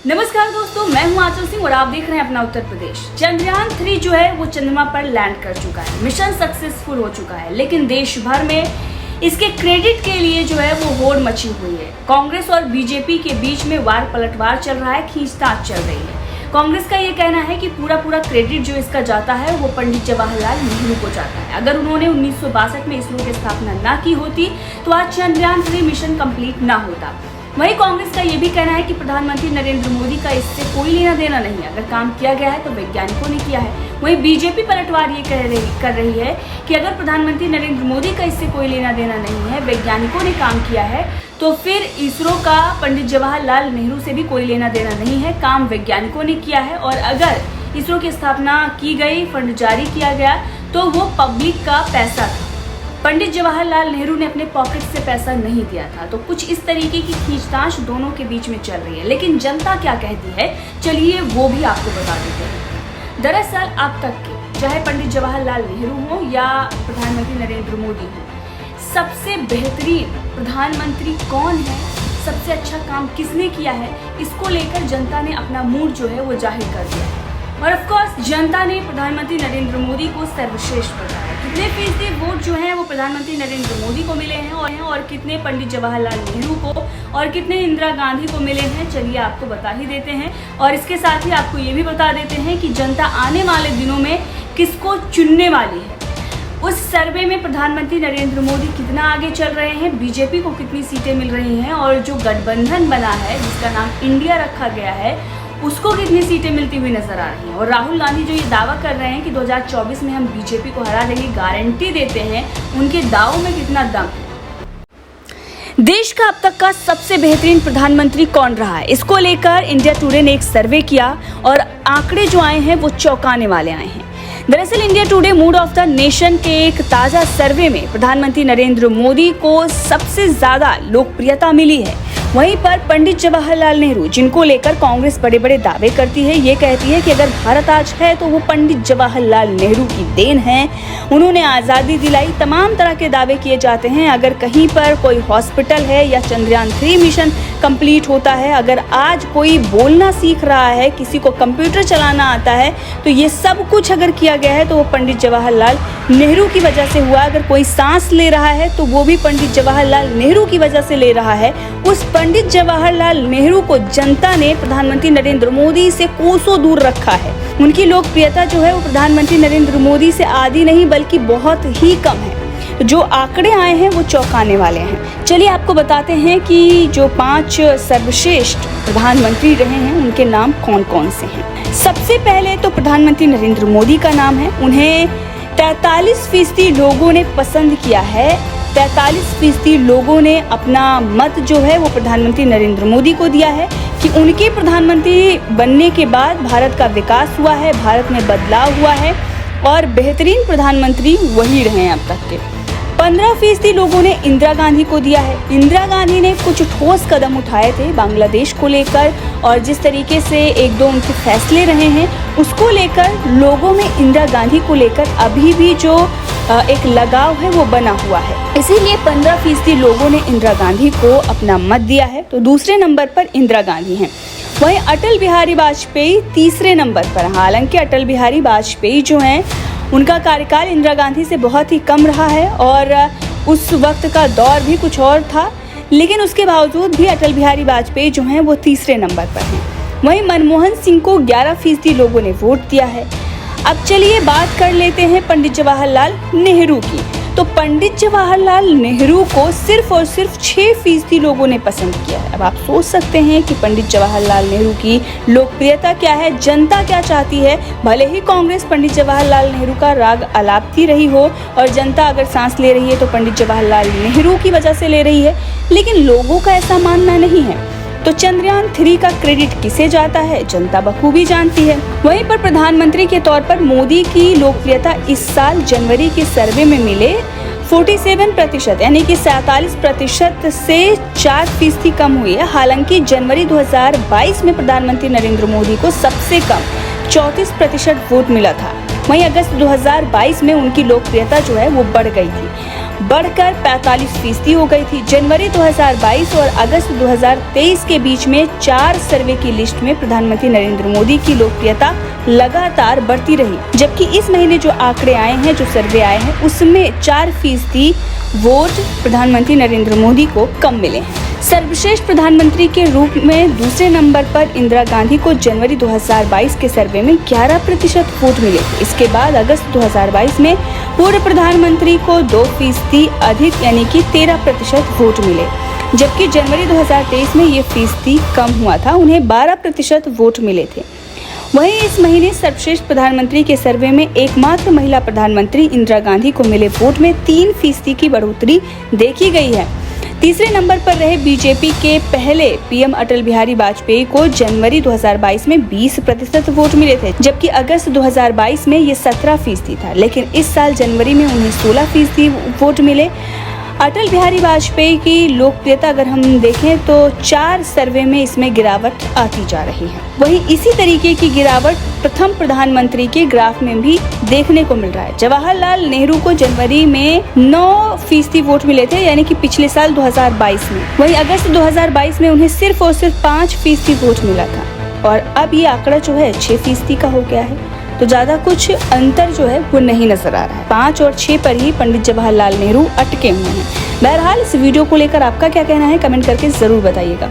नमस्कार दोस्तों, मैं हूं आंचल सिंह और आप देख रहे हैं अपना उत्तर प्रदेश। चंद्रयान 3 जो है वो चंद्रमा पर लैंड कर चुका है। मिशन सक्सेसफुल हो चुका है, लेकिन देश भर में इसके क्रेडिट के लिए जो है वो होड़ मची हुई है। कांग्रेस और बीजेपी के बीच में वार पलटवार चल रहा है, खींचतान चल रही है। कांग्रेस का ये कहना है कि पूरा क्रेडिट जो इसका जाता है वो पंडित जवाहरलाल नेहरू को जाता है। अगर उन्होंने 1962 में इसरो की स्थापना ना की होती तो आज चंद्रयान 3 मिशन कंप्लीट ना होता। वहीं कांग्रेस का ये भी कहना है कि प्रधानमंत्री नरेंद्र मोदी का इससे कोई लेना देना नहीं है। अगर काम किया गया है तो वैज्ञानिकों ने किया है। वहीं बीजेपी पलटवार ये कर रही है कि अगर प्रधानमंत्री नरेंद्र मोदी का इससे कोई लेना देना नहीं है, वैज्ञानिकों ने काम किया है, तो फिर इसरो का पंडित जवाहरलाल नेहरू से भी कोई लेना देना नहीं है। काम वैज्ञानिकों ने किया है और अगर इसरो की स्थापना की गई, फंड जारी किया गया, तो वो पब्लिक का पैसा था। पंडित जवाहरलाल नेहरू ने अपने पॉकेट से पैसा नहीं दिया था। तो कुछ इस तरीके की खींचतान दोनों के बीच में चल रही है। लेकिन जनता क्या कहती है, चलिए वो भी आपको बता देते हैं। दरअसल अब तक के, चाहे पंडित जवाहरलाल नेहरू हो या प्रधानमंत्री नरेंद्र मोदी हो, सबसे बेहतरीन प्रधानमंत्री कौन है, सबसे अच्छा काम किसने किया है, इसको लेकर जनता ने अपना मूड जो है वो जाहिर कर दिया है। और ऑफ कोर्स जनता ने प्रधानमंत्री नरेंद्र मोदी को सर्वश्रेष्ठ बताया। कितने फीसदी वोट जो है वो प्रधानमंत्री नरेंद्र मोदी को मिले हैं और कितने पंडित जवाहरलाल नेहरू को और कितने इंदिरा गांधी को मिले हैं, चलिए आपको बता ही देते हैं। और इसके साथ ही आपको ये भी बता देते हैं कि जनता आने वाले दिनों में किसको चुनने वाली है। उस सर्वे में प्रधानमंत्री नरेंद्र मोदी कितना आगे चल रहे हैं, बीजेपी को कितनी सीटें मिल रही हैं और जो गठबंधन बना है जिसका नाम इंडिया रखा गया है, उसको कितनी सीटें मिलती हुई नजर आ रही हैं। और राहुल गांधी जो ये दावा कर रहे हैं कि 2024 में हम बीजेपी को हरा देंगे, गारंटी देते हैं, उनके दावों में कितना दम है। देश का अब तक का सबसे बेहतरीन प्रधानमंत्री कौन रहा है, इसको लेकर इंडिया टुडे ने एक सर्वे किया और आंकड़े जो आए हैं वो चौंकाने वाले आए हैं। दरअसल India today mood off the nation के एक ताजा सर्वे में प्रधानमंत्री नरेंद्र मोदी को सबसे ज्यादा लोकप्रियता मिली है। वहीं पर पंडित जवाहरलाल नेहरू, जिनको लेकर कांग्रेस बड़े बड़े दावे करती है, ये कहती है कि अगर भारत आज है तो वो पंडित जवाहरलाल नेहरू की देन है। उन्होंने आज़ादी दिलाई, तमाम तरह के दावे किए जाते हैं। अगर कहीं पर कोई हॉस्पिटल है या चंद्रयान 3 मिशन कंप्लीट होता है, अगर आज कोई बोलना सीख रहा है, किसी को कंप्यूटर चलाना आता है, तो ये सब कुछ अगर किया गया है तो वो पंडित जवाहरलाल नेहरू की वजह से हुआ। अगर कोई सांस ले रहा है तो वो भी पंडित जवाहरलाल नेहरू की वजह से ले रहा है। उस पंडित जवाहरलाल नेहरू को जनता ने प्रधानमंत्री नरेंद्र मोदी से कोसों दूर रखा है। उनकी लोकप्रियता जो है वो प्रधानमंत्री नरेंद्र मोदी से आधी नहीं बल्कि बहुत ही कम है। जो आंकड़े आए हैं वो चौंकाने वाले हैं। चलिए आपको बताते हैं कि जो 5 सर्वश्रेष्ठ प्रधानमंत्री रहे हैं उनके नाम कौन कौन से हैं। सबसे पहले तो प्रधानमंत्री नरेंद्र मोदी का नाम है। उन्हें 43% लोगों ने पसंद किया है। 43% लोगों ने अपना मत जो है वो प्रधानमंत्री नरेंद्र मोदी को दिया है कि उनके प्रधानमंत्री बनने के बाद भारत का विकास हुआ है, भारत में बदलाव हुआ है और बेहतरीन प्रधानमंत्री वही रहे हैं अब तक के। 15% लोगों ने इंदिरा गांधी को दिया है। इंदिरा गांधी ने कुछ ठोस कदम उठाए थे बांग्लादेश को लेकर और जिस तरीके से 1-2 उनके फैसले रहे हैं उसको लेकर लोगों में इंदिरा गांधी को लेकर अभी भी जो एक लगाव है वो बना हुआ है। इसीलिए 15% लोगों ने इंदिरा गांधी को अपना मत दिया है। तो दूसरे नंबर पर इंदिरा गांधी हैं। वहीं अटल बिहारी वाजपेयी तीसरे नंबर पर। हालांकि अटल बिहारी वाजपेयी जो हैं उनका कार्यकाल इंदिरा गांधी से बहुत ही कम रहा है और उस वक्त का दौर भी कुछ और था, लेकिन उसके बावजूद भी अटल बिहारी वाजपेयी जो हैं वो तीसरे नंबर पर हैं। वहीं मनमोहन सिंह को 11% लोगों ने वोट दिया है। अब चलिए बात कर लेते हैं पंडित जवाहरलाल नेहरू की। तो पंडित जवाहरलाल नेहरू को सिर्फ और सिर्फ 6% लोगों ने पसंद किया है। अब आप सोच सकते हैं कि पंडित जवाहरलाल नेहरू की लोकप्रियता क्या है, जनता क्या चाहती है। भले ही कांग्रेस पंडित जवाहरलाल नेहरू का राग अलापती रही हो और जनता अगर सांस ले रही है तो पंडित जवाहरलाल नेहरू की वजह से ले रही है, लेकिन लोगों का ऐसा मानना नहीं है। तो चंद्रयान 3 का क्रेडिट किसे जाता है, जनता बखूबी जानती है। वहीं पर प्रधानमंत्री के तौर पर मोदी की लोकप्रियता इस साल जनवरी के सर्वे में मिले 47%, यानी कि 47% से 4% कम हुई है। हालांकि जनवरी 2022 में प्रधानमंत्री नरेंद्र मोदी को सबसे कम 34% वोट मिला था। वहीं अगस्त 2022 में उनकी लोकप्रियता जो है वो बढ़ गई थी। बढ़कर 45% हो गई थी। जनवरी 2022 और अगस्त 2023 के बीच में 4 सर्वे की लिस्ट में प्रधानमंत्री नरेंद्र मोदी की लोकप्रियता लगातार बढ़ती रही, जबकि इस महीने जो आंकड़े आए हैं, जो सर्वे आए हैं, उसमें 4% वोट प्रधानमंत्री नरेंद्र मोदी को कम मिले हैं। सर्वश्रेष्ठ प्रधानमंत्री के रूप में दूसरे नंबर पर इंदिरा गांधी को जनवरी 2022 के सर्वे में 11% वोट मिले। इसके बाद अगस्त 2022 में पूर्व प्रधानमंत्री को 2% अधिक यानी कि 13% वोट मिले, जबकि जनवरी 2023 में ये फीसदी कम हुआ था, उन्हें 12% वोट मिले थे। वहीं इस महीने सर्वश्रेष्ठ प्रधानमंत्री के सर्वे में एकमात्र महिला प्रधानमंत्री इंदिरा गांधी को मिले वोट में 3% की बढ़ोतरी देखी गई है। तीसरे नंबर पर रहे बीजेपी के पहले पीएम अटल बिहारी वाजपेयी को जनवरी 2022 में 20% वोट मिले थे, जबकि अगस्त 2022 में ये 17% था, लेकिन इस साल जनवरी में उन्हें 16% वोट मिले। अटल बिहारी वाजपेयी की लोकप्रियता अगर हम देखें तो 4 सर्वे में इसमें गिरावट आती जा रही है। वहीं इसी तरीके की गिरावट प्रथम प्रधानमंत्री के ग्राफ में भी देखने को मिल रहा है। जवाहरलाल नेहरू को जनवरी में 9% वोट मिले थे, यानी कि पिछले साल 2022 में। वहीं अगस्त 2022 में उन्हें सिर्फ और सिर्फ 5% वोट मिला था, और अब ये आंकड़ा जो है 6% का हो गया है। तो ज्यादा कुछ अंतर जो है वो नहीं नजर आ रहा है। 5 और 6 पर ही पंडित जवाहरलाल नेहरू अटके हुए हैं। बहरहाल इस वीडियो को लेकर आपका क्या कहना है, कमेंट करके जरूर बताइएगा।